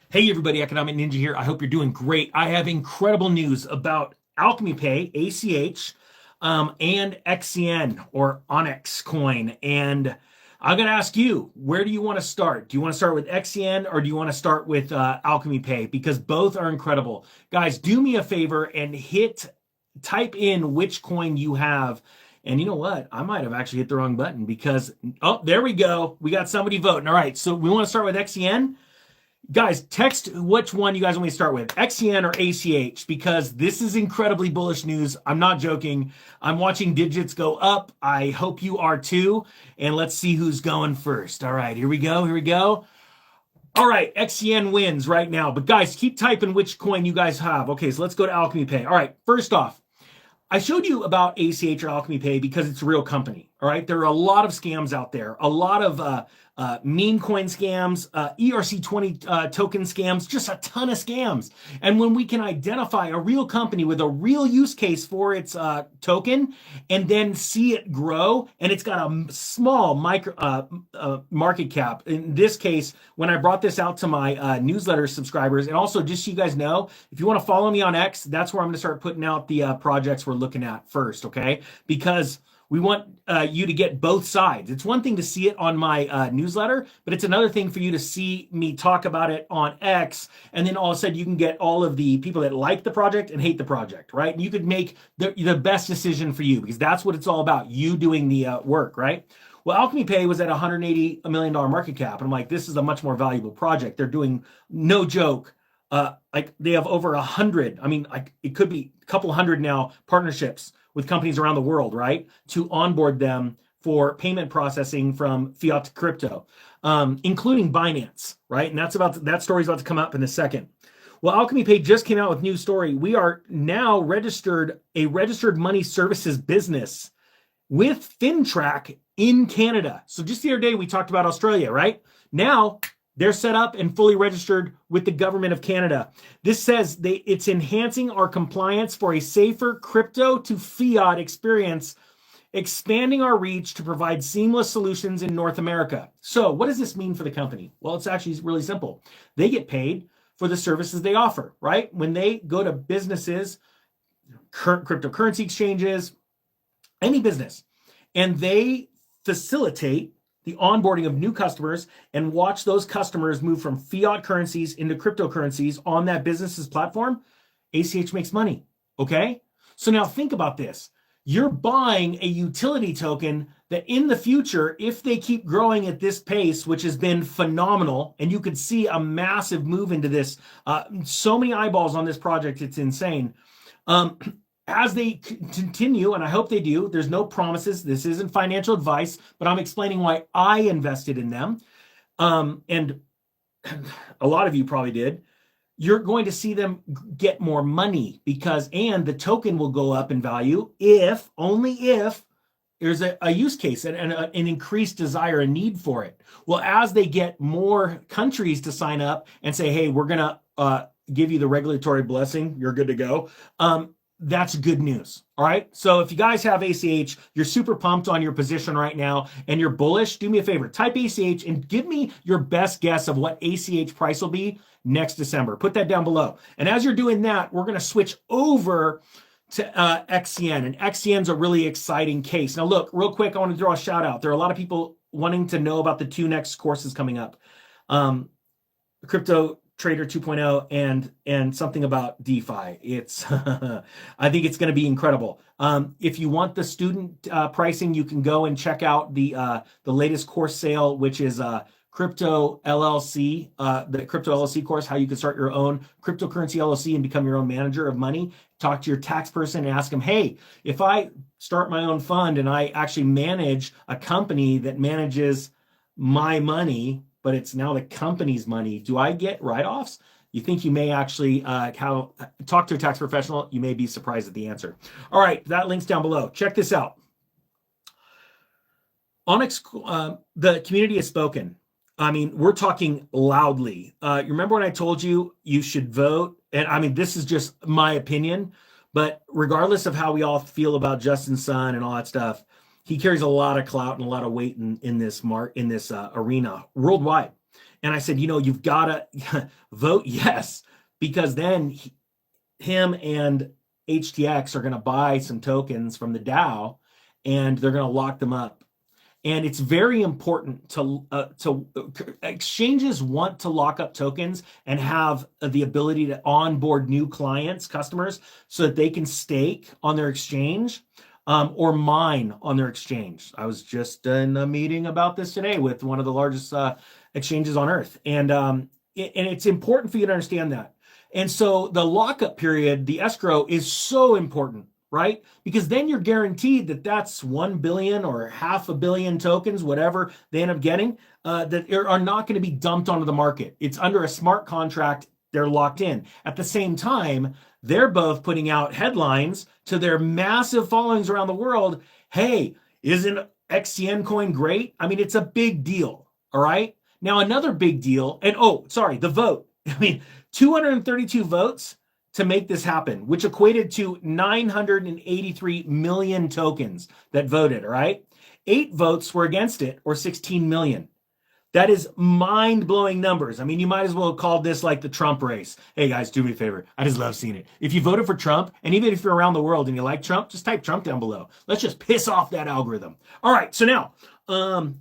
Hey everybody, Economic Ninja here. I hope you're doing great. I have incredible news about Alchemy Pay, ACH, and XCN or Onyx coin. And I'm going to ask you, where do you want to start? Do you want to start with XCN or do you want to start with Alchemy Pay? Because both are incredible. Guys, do me a favor and type in which coin you have. And you know what? I might have actually hit the wrong button because, oh, there we go. We got somebody voting. All right, so we want to start with XCN. Guys, text which one you guys want me to start with, XCN or ACH, because this is incredibly bullish news. I'm not joking. I'm watching digits go up. I hope you are too. And let's see who's going first. All right, here we go. Here we go. All right, XCN wins right now. But guys, keep typing which coin you guys have. Okay, so let's go to Alchemy Pay. All right, first off, I showed you about ACH or Alchemy Pay because it's a real company. All right. There are a lot of scams out there, a lot of meme coin scams, ERC20 token scams, just a ton of scams. And when we can identify a real company with a real use case for its token and then see it grow, and it's got a small market cap. In this case, when I brought this out to my newsletter subscribers, and also just so you guys know, if you want to follow me on X, that's where I'm going to start putting out the projects we're looking at first, okay? Because we want you to get both sides. It's one thing to see it on my newsletter, but it's another thing for you to see me talk about it on X, and then all of a sudden you can get all of the people that like the project and hate the project, right? And you could make the best decision for you because that's what it's all about, you doing the work, right? Well, Alchemy Pay was at $180 million market cap, and I'm like, this is a much more valuable project. They're doing, no joke, like they have over 100. I mean, like it could be a couple hundred now partnerships with companies around the world, right? To onboard them for payment processing from fiat to crypto, including Binance, right? And that story's about to come up in a second. Well, Alchemy Pay just came out with a new story. We are now a registered money services business with FinTrack in Canada. So just the other day we talked about Australia, right? Now they're set up and fully registered with the government of Canada. This says it's enhancing our compliance for a safer crypto to fiat experience, expanding our reach to provide seamless solutions in North America. So what does this mean for the company? Well, it's actually really simple. They get paid for the services they offer, right? When they go to businesses, cryptocurrency exchanges, any business, and they facilitate the onboarding of new customers and watch those customers move from fiat currencies into cryptocurrencies on that business's platform, ACH makes money. Okay? So now think about this. You're buying a utility token that in the future, if they keep growing at this pace, which has been phenomenal, and you could see a massive move into this, so many eyeballs on this project, it's insane. As they continue, and I hope they do, there's no promises. This isn't financial advice, but I'm explaining why I invested in them. And a lot of you probably did. You're going to see them get more money and the token will go up in value only if there's a use case and an increased desire and need for it. Well, as they get more countries to sign up and say, hey, we're going to give you the regulatory blessing, you're good to go. That's good news. All right. So if you guys have ACH, you're super pumped on your position right now and you're bullish, do me a favor, type ACH and give me your best guess of what ACH price will be next December. Put that down below. And as you're doing that, we're going to switch over to XCN, and XCN's a really exciting case. Now, look, real quick, I want to throw a shout out. There are a lot of people wanting to know about the two next courses coming up. Crypto Trader 2.0 and something about DeFi. It's I think it's going to be incredible. If you want the student pricing, you can go and check out the latest course sale, which is Crypto LLC, the Crypto LLC course, how you can start your own cryptocurrency LLC and become your own manager of money. Talk to your tax person and ask them, hey, if I start my own fund and I actually manage a company that manages my money, but it's now the company's money, do I get write-offs? You think you may actually talk to a tax professional. You may be surprised at the answer. All right, that link's down below. Check this out. Onyx, the community has spoken. I mean, we're talking loudly. You remember when I told you should vote? And I mean, this is just my opinion, but regardless of how we all feel about Justin Sun and all that stuff, he carries a lot of clout and a lot of weight in this arena worldwide. And I said, you've got to vote yes, because then him and HTX are going to buy some tokens from the DAO, and they're going to lock them up. And it's very important to exchanges want to lock up tokens and have the ability to onboard new clients, customers, so that they can stake on their exchange or mine on their exchange. I was just in a meeting about this today with one of the largest exchanges on earth. And it's important for you to understand that. And so the lockup period, the escrow, is so important, right? Because then you're guaranteed that that's 1 billion or 500 million tokens, whatever they end up getting, that are not going to be dumped onto the market. It's under a smart contract. They're locked in. At the same time, they're both putting out headlines to their massive followings around the world. Hey, isn't XCN coin great? I mean, it's a big deal. All right. Now, another big deal, and the vote. I mean, 232 votes to make this happen, which equated to 983 million tokens that voted, all right? 8 votes were against it, or 16 million. That is mind-blowing numbers. I mean, you might as well have called this like the Trump race. Hey, guys, do me a favor. I just love seeing it. If you voted for Trump, and even if you're around the world and you like Trump, just type Trump down below. Let's just piss off that algorithm. All right, so now,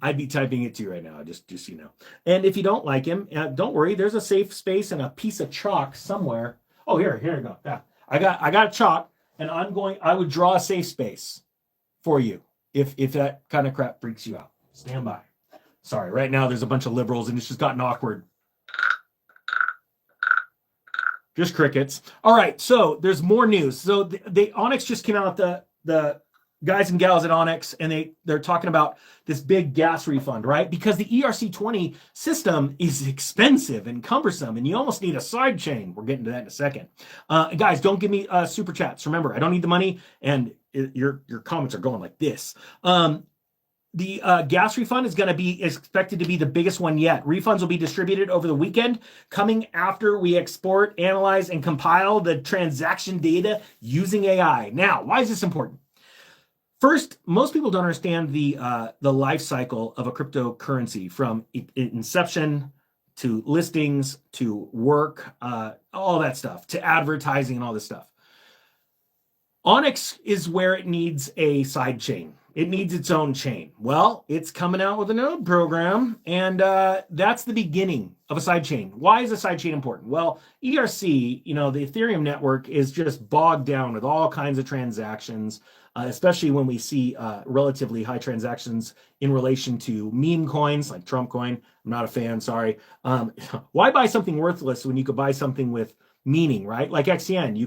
I'd be typing it to you right now, just so you know. And if you don't like him, don't worry. There's a safe space and a piece of chalk somewhere. Oh, here you go. Yeah, I got a chalk, and I would draw a safe space for you if that kind of crap freaks you out. Stand by. Sorry, right now there's a bunch of liberals, and it's just gotten awkward. Just crickets. All right, so there's more news. So the Onyx just came out, the guys and gals at Onyx, and they're talking about this big gas refund, right? Because the ERC20 system is expensive and cumbersome, and you almost need a side chain. We're getting to that in a second. Guys, don't give me super chats. Remember, I don't need the money, and your comments are going like this. The gas refund is going to be expected to be the biggest one yet. Refunds will be distributed over the weekend, coming after we export, analyze, and compile the transaction data using AI. Now, why is this important? First, most people don't understand the life cycle of a cryptocurrency, from inception to listings to work, all that stuff, to advertising and all this stuff. Onyx is where it needs a side chain. It needs its own chain. Well, it's coming out with a node program, and that's the beginning of a sidechain. Why is a sidechain important? Well, ERC, the Ethereum network, is just bogged down with all kinds of transactions, especially when we see relatively high transactions in relation to meme coins like Trump coin. I'm not a fan, sorry. Why buy something worthless when you could buy something with meaning, right? Like XCN,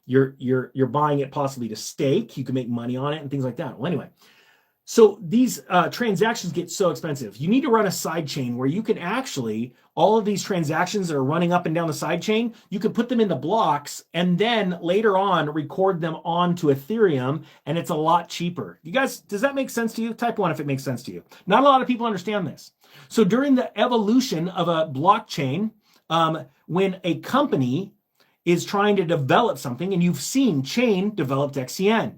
you're buying it possibly to stake. You can make money on it and things like that. Well, anyway, so these transactions get so expensive. You need to run a side chain where you can actually, all of these transactions that are running up and down the side chain, you can put them into blocks and then later on record them onto Ethereum, and it's a lot cheaper. You guys, does that make sense to you? Type 1 if it makes sense to you. Not a lot of people understand this. So during the evolution of a blockchain, when a company is trying to develop something, and you've seen Chain developed XCN.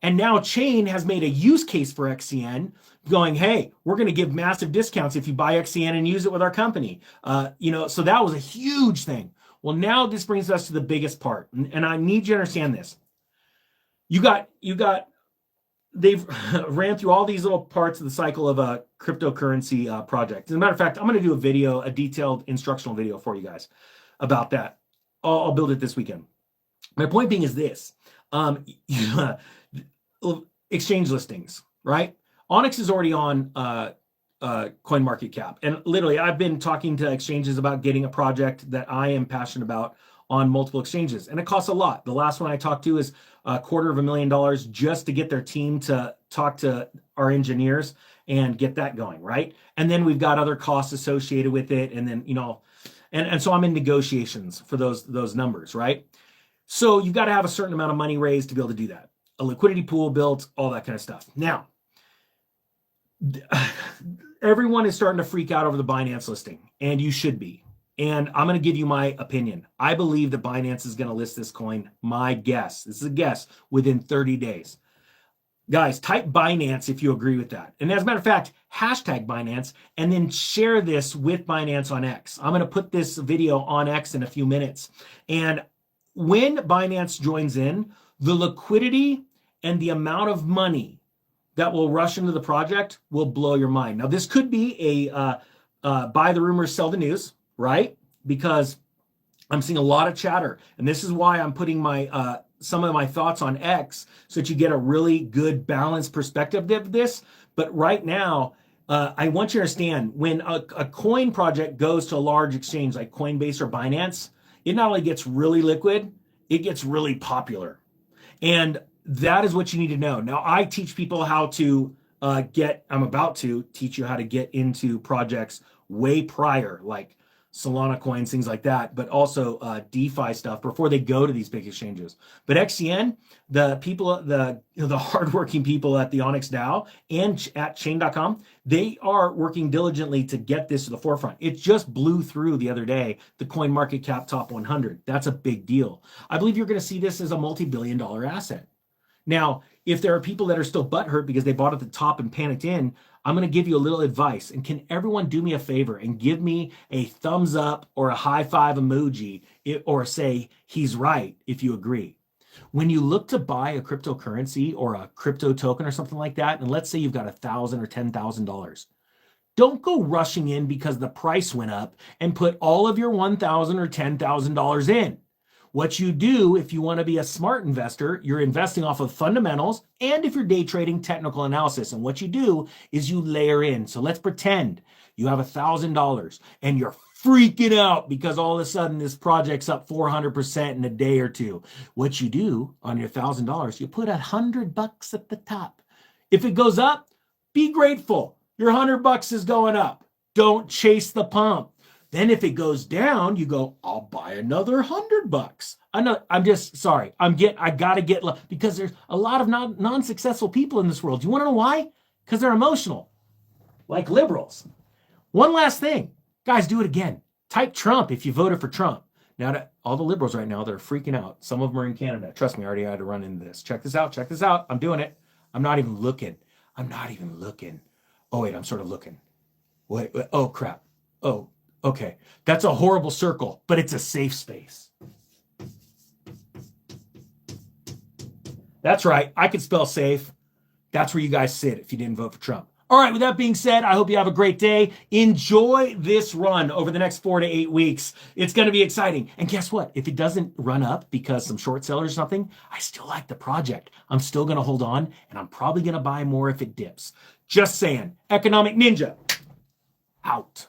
And now Chain has made a use case for XCN, going, hey, we're going to give massive discounts if you buy XCN and use it with our company. So that was a huge thing. Well, now this brings us to the biggest part. And I need you to understand this. They've ran through all these little parts of the cycle of a cryptocurrency project. As a matter of fact, I'm going to do a detailed instructional video for you guys about that. I'll build it this weekend. My point being is this. Exchange listings, right? Onyx is already on CoinMarketCap. And literally, I've been talking to exchanges about getting a project that I am passionate about on multiple exchanges. And it costs a lot. The last one I talked to is $250,000 just to get their team to talk to our engineers and get that going, right? And then we've got other costs associated with it. And then, and so I'm in negotiations for those numbers, right? So you've got to have a certain amount of money raised to be able to do that. A liquidity pool built, all that kind of stuff. Now, everyone is starting to freak out over the Binance listing, and you should be. And I'm going to give you my opinion. I believe that Binance is going to list this coin, my guess, this is a guess, within 30 days. Guys, type Binance if you agree with that. And as a matter of fact, hashtag Binance and then share this with Binance on X. I'm going to put this video on X in a few minutes. And when Binance joins in, the liquidity and the amount of money that will rush into the project will blow your mind. Now, this could be a buy the rumors, sell the news, right? Because I'm seeing a lot of chatter. And this is why I'm putting my some of my thoughts on X so that you get a really good balanced perspective of this. But right now, I want you to understand when a coin project goes to a large exchange like Coinbase or Binance, it not only gets really liquid, it gets really popular. And that is what you need to know. Now, I teach people how to I'm about to teach you how to get into projects way prior, like Solana coins, things like that, but also DeFi stuff before they go to these big exchanges. But XCN, the people, the hardworking people at the Onyx DAO and at Chain.com, they are working diligently to get this to the forefront. It just blew through the other day, the coin market cap top 100. That's a big deal. I believe you're going to see this as a multi-billion-dollar asset. Now, if there are people that are still butthurt because they bought at the top and panicked in, I'm going to give you a little advice. And can everyone do me a favor and give me a thumbs up or a high five emoji or say he's right if you agree? When you look to buy a cryptocurrency or a crypto token or something like that, and let's say you've got $1,000 or $10,000, don't go rushing in because the price went up and put all of your $1,000 or $10,000 in. What you do if you want to be a smart investor, you're investing off of fundamentals, and if you're day trading, technical analysis. And what you do is you layer in. So let's pretend you have $1,000 and you're freaking out because all of a sudden this project's up 400% in a day or two. What you do on your $1,000, you put $100 at the top. If it goes up, be grateful. Your $100 is going up. Don't chase the pump. Then if it goes down, you go, I'll buy another $100. I'm just sorry. I gotta get, because there's a lot of non-successful people in this world. You want to know why? Because they're emotional, like liberals. One last thing, guys, do it again. Type Trump if you voted for Trump. Now, all the liberals right now, they're freaking out. Some of them are in Canada. Trust me, I already had to run into this. Check this out. Check this out. I'm doing it. I'm not even looking. Oh wait, I'm sort of looking. Wait. Oh crap. Oh. Okay, that's a horrible circle, but it's a safe space. That's right, I could spell safe. That's where you guys sit if you didn't vote for Trump. All right, with that being said, I hope you have a great day. Enjoy this run over the next 4 to 8 weeks. It's going to be exciting. And guess what? If it doesn't run up because some short sellers or something, I still like the project. I'm still going to hold on, and I'm probably going to buy more if it dips. Just saying. Economic Ninja, out.